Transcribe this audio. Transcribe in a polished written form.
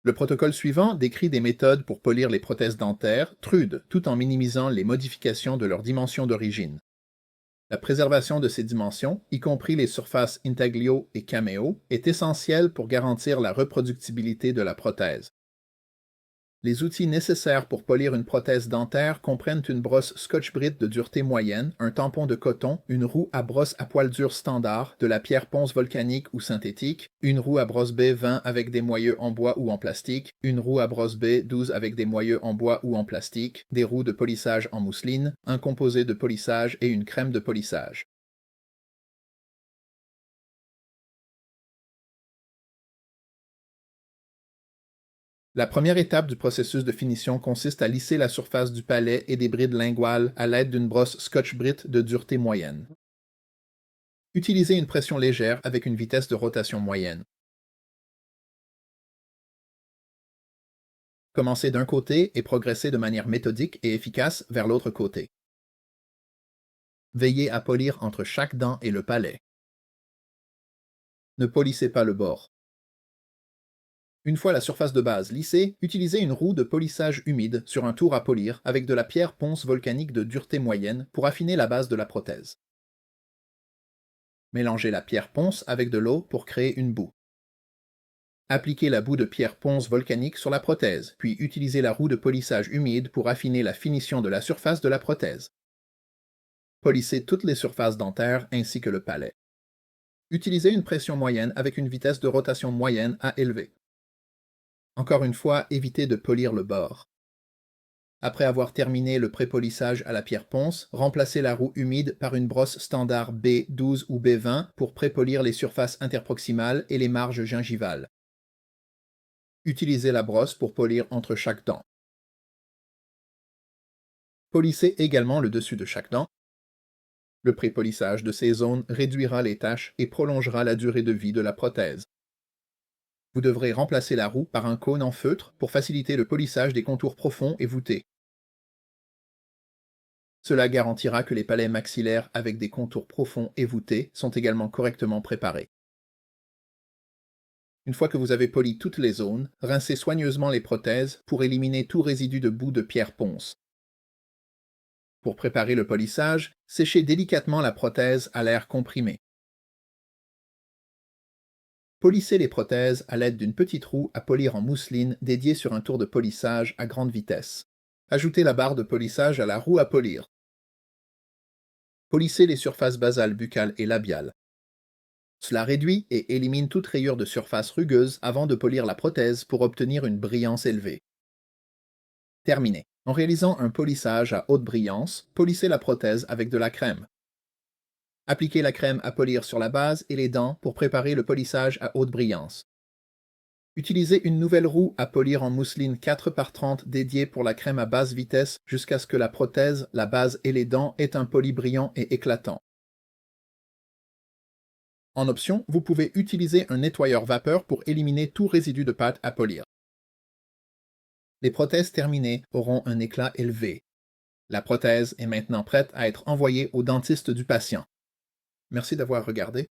Le protocole suivant décrit des méthodes pour polir les prothèses dentaires, TRUD, tout en minimisant les modifications de leurs dimensions d'origine. La préservation de ces dimensions, y compris les surfaces intaglio et cameo, est essentielle pour garantir la reproductibilité de la prothèse. Les outils nécessaires pour polir une prothèse dentaire comprennent une brosse Scotch-Brite de dureté moyenne, un tampon de coton, une roue à brosse à poil dur standard, de la pierre ponce volcanique ou synthétique, une roue à brosse B20 avec des moyeux en bois ou en plastique, une roue à brosse B12 avec des moyeux en bois ou en plastique, des roues de polissage en mousseline, un composé de polissage et une crème de polissage. La première étape du processus de finition consiste à lisser la surface du palais et des brides linguales à l'aide d'une brosse Scotch-Brite de dureté moyenne. Utilisez une pression légère avec une vitesse de rotation moyenne. Commencez d'un côté et progressez de manière méthodique et efficace vers l'autre côté. Veillez à polir entre chaque dent et le palais. Ne polissez pas le bord. Une fois la surface de base lissée, utilisez une roue de polissage humide sur un tour à polir avec de la pierre ponce volcanique de dureté moyenne pour affiner la base de la prothèse. Mélangez la pierre ponce avec de l'eau pour créer une boue. Appliquez la boue de pierre ponce volcanique sur la prothèse, puis utilisez la roue de polissage humide pour affiner la finition de la surface de la prothèse. Polissez toutes les surfaces dentaires ainsi que le palais. Utilisez une pression moyenne avec une vitesse de rotation moyenne à élever. Encore une fois, évitez de polir le bord. Après avoir terminé le prépolissage à la pierre ponce, remplacez la roue humide par une brosse standard B12 ou B20 pour prépolir les surfaces interproximales et les marges gingivales. Utilisez la brosse pour polir entre chaque dent. Polissez également le dessus de chaque dent. Le prépolissage de ces zones réduira les taches et prolongera la durée de vie de la prothèse. Vous devrez remplacer la roue par un cône en feutre pour faciliter le polissage des contours profonds et voûtés. Cela garantira que les palais maxillaires avec des contours profonds et voûtés sont également correctement préparés. Une fois que vous avez poli toutes les zones, rincez soigneusement les prothèses pour éliminer tout résidu de boue de pierre ponce. Pour préparer le polissage, séchez délicatement la prothèse à l'air comprimé. Polissez les prothèses à l'aide d'une petite roue à polir en mousseline dédiée sur un tour de polissage à grande vitesse. Ajoutez la barre de polissage à la roue à polir. Polissez les surfaces basales buccales et labiales. Cela réduit et élimine toute rayure de surface rugueuse avant de polir la prothèse pour obtenir une brillance élevée. Terminé. En réalisant un polissage à haute brillance, polissez la prothèse avec de la crème. Appliquez la crème à polir sur la base et les dents pour préparer le polissage à haute brillance. Utilisez une nouvelle roue à polir en mousseline 4x30 dédiée pour la crème à basse vitesse jusqu'à ce que la prothèse, la base et les dents aient un poli brillant et éclatant. En option, vous pouvez utiliser un nettoyeur vapeur pour éliminer tout résidu de pâte à polir. Les prothèses terminées auront un éclat élevé. La prothèse est maintenant prête à être envoyée au dentiste du patient. Merci d'avoir regardé.